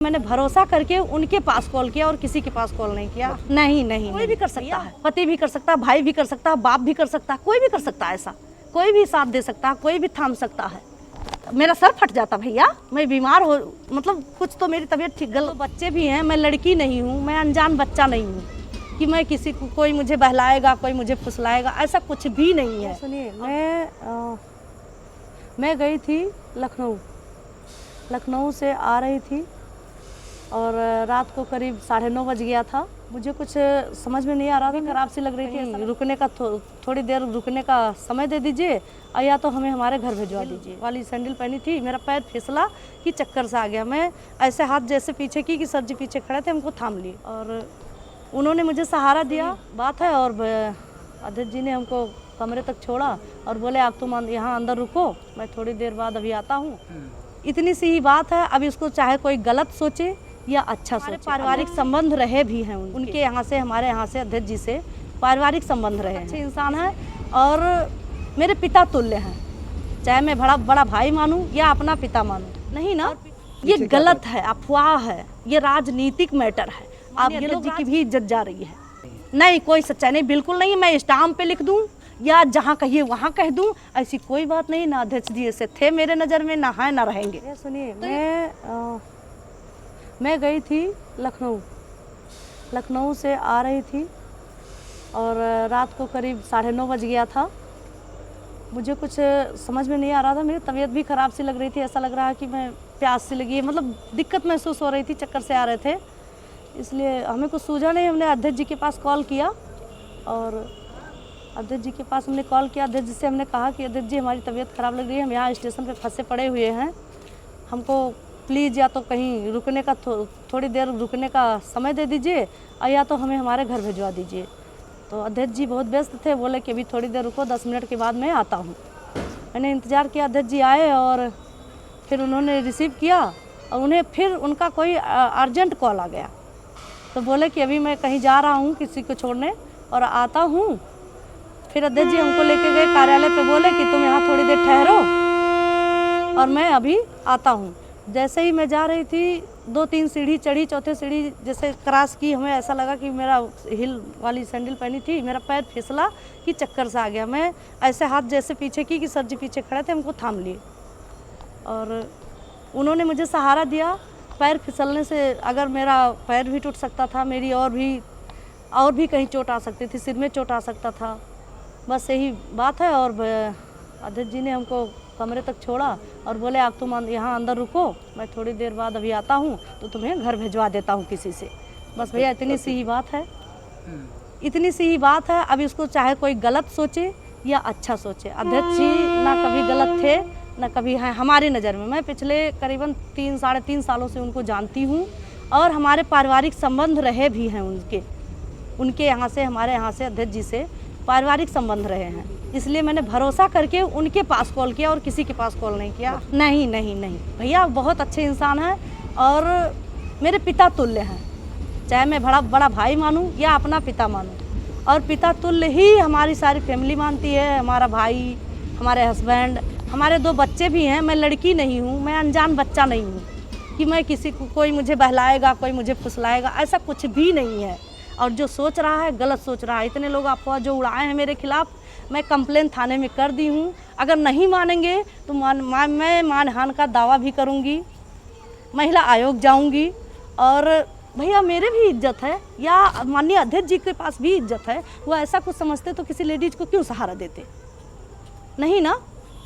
मैंने भरोसा करके उनके पास कॉल किया और किसी के पास कॉल नहीं किया। नहीं नहीं, कोई भी कर सकता है, पति भी कर सकता है, भाई भी कर सकता है, बाप भी कर सकता है, कोई भी कर सकता है। ऐसा कोई भी साथ दे सकता है, कोई भी थाम सकता है। मेरा सर फट जाता भैया, मैं बीमार हो, मतलब कुछ तो मेरी तबीयत ठीक गल। बच्चे भी हैं, मैं लड़की नहीं हूँ, मैं अनजान बच्चा नहीं हूँ कि मैं किसी को, कोई मुझे बहलाएगा, कोई मुझे फुसलाएगा, ऐसा कुछ भी नहीं है। सुनिए, मैं गई थी लखनऊ से आ रही थी और रात को करीब 9:30 बज गया था। मुझे कुछ समझ में नहीं आ रहा था, खराब सी लग रही थी। रुकने का थोड़ी देर रुकने का समय दे दीजिए और या तो हमें हमारे घर भिजवा दीजिए। वाली सैंडल पहनी थी, मेरा पैर फिसला कि चक्कर से आ गया। मैं ऐसे हाथ जैसे पीछे की कि सर जी पीछे खड़े थे, हमको थाम लिए और उन्होंने मुझे सहारा दिया। बात है और अध्यक्ष जी ने हमको कमरे तक छोड़ा और बोले आप तुम यहाँ अंदर रुको, मैं थोड़ी देर बाद अभी आता हूँ। इतनी सी ही बात है। अब इसको चाहे कोई गलत सोचे या अच्छा सोचे, पारिवारिक संबंध रहे भी हैं उनके यहाँ से, हमारे यहाँ से, अध्यक्ष जी से पारिवारिक संबंध रहे। अच्छे इंसान हैं और मेरे पिता तुल्य हैं, चाहे मैं बड़ा भाई मानूं या अपना पिता मानूं। नहीं ना, ये गलत है, अफवाह है, ये राजनीतिक मैटर है। आप ये लोग की भी इज्जत जा रही है। नहीं, कोई सच्चाई नहीं, बिल्कुल नहीं। मैं स्टाम्प पे लिख दूं या जहाँ कहिए वहाँ कह दूं, ऐसी कोई बात नहीं। ना अध्यक्ष जी ऐसे थे मेरे नज़र में, ना है ना रहेंगे। सुनिए, मैं गई थी लखनऊ से आ रही थी और रात को करीब 9:30 बज गया था। मुझे कुछ समझ में नहीं आ रहा था, मेरी तबीयत भी ख़राब सी लग रही थी। ऐसा लग रहा है कि मैं प्यास सी लगी है, मतलब दिक्कत महसूस हो रही थी, चक्कर से आ रहे थे। इसलिए हमें कुछ सूझा नहीं, हमने अध्यक्ष जी के पास कॉल किया और अध्यक्ष जी के पास हमने कॉल किया। अध्यक्ष जी से हमने कहा कि अध्यक्ष जी हमारी तबीयत ख़राब लग रही है, हम यहाँ स्टेशन पे फंसे पड़े हुए हैं, हमको प्लीज़ या तो कहीं रुकने का थोड़ी देर रुकने का समय दे दीजिए और या तो हमें हमारे घर भिजवा दीजिए। तो अध्यक्ष जी बहुत व्यस्त थे, बोले कि अभी थोड़ी देर रुको, 10 मिनट के बाद मैं आता हूँ। मैंने इंतज़ार किया, अध्यक्ष जी आए और फिर उन्होंने रिसीव किया और उन्हें फिर उनका कोई अर्जेंट कॉल आ गया। तो बोले कि अभी मैं कहीं जा रहा हूँ किसी को छोड़ने और आता हूँ। फिर अध्यक्ष जी हमको लेके गए कार्यालय पे, बोले कि तुम यहाँ थोड़ी देर ठहरो और मैं अभी आता हूँ। जैसे ही मैं जा रही थी, 2-3 सीढ़ी चढ़ी, चौथे सीढ़ी जैसे क्रॉस की, हमें ऐसा लगा कि मेरा हिल वाली सैंडल पहनी थी, मेरा पैर फिसला कि चक्कर से आ गया। मैं ऐसे हाथ जैसे पीछे की कि सर जी पीछे खड़े थे, हमको थाम लिए और उन्होंने मुझे सहारा दिया। पैर फिसलने से अगर मेरा पैर भी टूट सकता था, मेरी और भी कहीं चोट आ सकती थी, सिर में चोट आ सकता था, बस यही बात है। और अध्यक्ष जी ने हमको कमरे तक छोड़ा और बोले आप तुम यहाँ अंदर रुको, मैं थोड़ी देर बाद अभी आता हूँ, तो तुम्हें घर भिजवा देता हूँ किसी से। बस भैया इतनी सी ही बात है, इतनी सी ही बात है। अब इसको चाहे कोई गलत सोचे या अच्छा सोचे, अध्यक्ष जी ना कभी गलत थे ना कभी हैं हमारी नज़र में। मैं पिछले करीबन 3-3.5 सालों से उनको जानती हूँ और हमारे पारिवारिक संबंध रहे भी हैं उनके यहाँ से, हमारे यहाँ से, अध्यक्ष जी से पारिवारिक संबंध रहे हैं। इसलिए मैंने भरोसा करके उनके पास कॉल किया और किसी के पास कॉल नहीं किया। नहीं नहीं नहीं भैया, बहुत अच्छे इंसान हैं और मेरे पिता तुल्य हैं, चाहे मैं बड़ा भाई मानूं या अपना पिता मानूं। और पिता तुल्य ही हमारी सारी फैमिली मानती है, हमारा भाई, हमारे हस्बैंड, हमारे 2 बच्चे भी हैं। मैं लड़की नहीं हूँ, मैं अनजान बच्चा नहीं हूँ कि मैं किसी को, कोई मुझे बहलाएगा, कोई मुझे फुसलाएगा, ऐसा कुछ भी नहीं है। और जो सोच रहा है गलत सोच रहा है। इतने लोग अफवाह जो उड़ाए हैं मेरे खिलाफ, मैं कंप्लेन थाने में कर दी हूँ। अगर नहीं मानेंगे तो मैं मानहानि का दावा भी करूँगी, महिला आयोग जाऊँगी। और भैया मेरे भी इज्जत है या माननीय अध्यक्ष जी के पास भी इज्जत है, वो ऐसा कुछ समझते तो किसी लेडीज को क्यों सहारा देते? नहीं ना,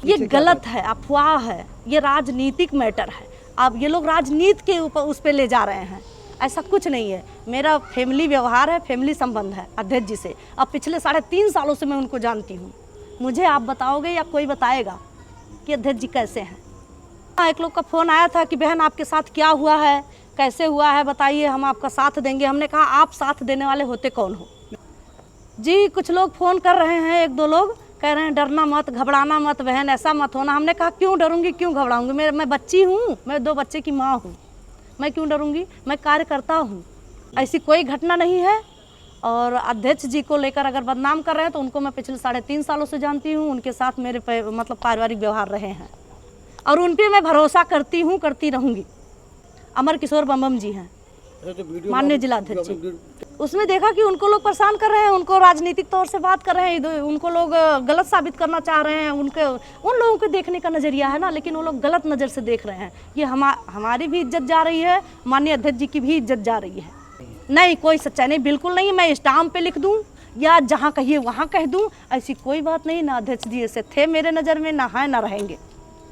ये गलत है, अफवाह है, ये राजनीतिक मैटर है। अब ये लोग राजनीति के ऊपर उस पर ले जा रहे हैं, ऐसा कुछ नहीं है। मेरा फैमिली व्यवहार है, फैमिली संबंध है अध्यक्ष जी से। अब पिछले 3.5 सालों से मैं उनको जानती हूँ। मुझे आप बताओगे या कोई बताएगा कि अध्यक्ष जी कैसे हैं? एक लोग का फ़ोन आया था कि बहन आपके साथ क्या हुआ है, कैसे हुआ है, बताइए, हम आपका साथ देंगे। हमने कहा आप साथ देने वाले होते कौन हो जी? कुछ लोग फ़ोन कर रहे हैं, 1-2 लोग कह रहे हैं डरना मत, घबराना मत बहन, ऐसा मत होना। हमने कहा क्यों डरूंगी, क्यों घबराऊंगी? मैं बच्ची हूँ, मैं 2 बच्चे की माँ हूँ, मैं क्यों डरूंगी? मैं कार्य करता हूँ, ऐसी कोई घटना नहीं है। और अध्यक्ष जी को लेकर अगर बदनाम कर रहे हैं तो उनको मैं पिछले 3.5 सालों से जानती हूँ। उनके साथ मेरे मतलब पारिवारिक व्यवहार रहे हैं और उन पर मैं भरोसा करती हूँ, करती रहूँगी। अमर किशोर बम जी हैं, तो वीडियो माननीय जिलाध्यक्ष जी। उसमें देखा कि उनको लोग परेशान कर रहे हैं, उनको राजनीतिक तौर से बात कर रहे हैं, उनको लोग गलत साबित करना चाह रहे हैं। उन लोगों के देखने का नज़रिया है ना, लेकिन वो लोग गलत नज़र से देख रहे हैं। ये हमारी भी इज्जत जा रही है, माननीय अध्यक्ष जी की भी इज्जत जा रही है। नहीं, कोई सच्चाई नहीं, बिल्कुल नहीं। मैं स्टाम्प पे लिख दूँ या जहाँ कहिए वहाँ कह दूँ, ऐसी कोई बात नहीं। ना अध्यक्ष जी ऐसे थे मेरे नज़र में, ना है ना रहेंगे।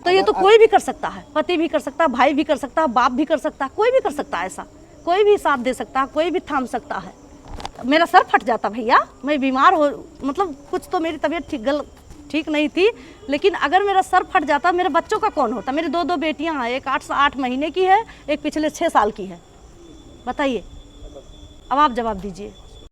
तो ये तो कोई भी कर सकता है, पति भी कर सकता है, भाई भी कर सकता है, बाप भी कर सकता है, कोई भी कर सकता है। ऐसा कोई भी साथ दे सकता है, कोई भी थाम सकता है। मेरा सर फट जाता भैया, मैं बीमार हो, मतलब कुछ तो मेरी तबीयत ठीक नहीं थी, लेकिन अगर मेरा सर फट जाता, मेरे बच्चों का कौन होता? मेरे दो बेटियां हैं, एक 8 महीने की है, एक पिछले 6 साल की है। बताइए, अब आप जवाब दीजिए।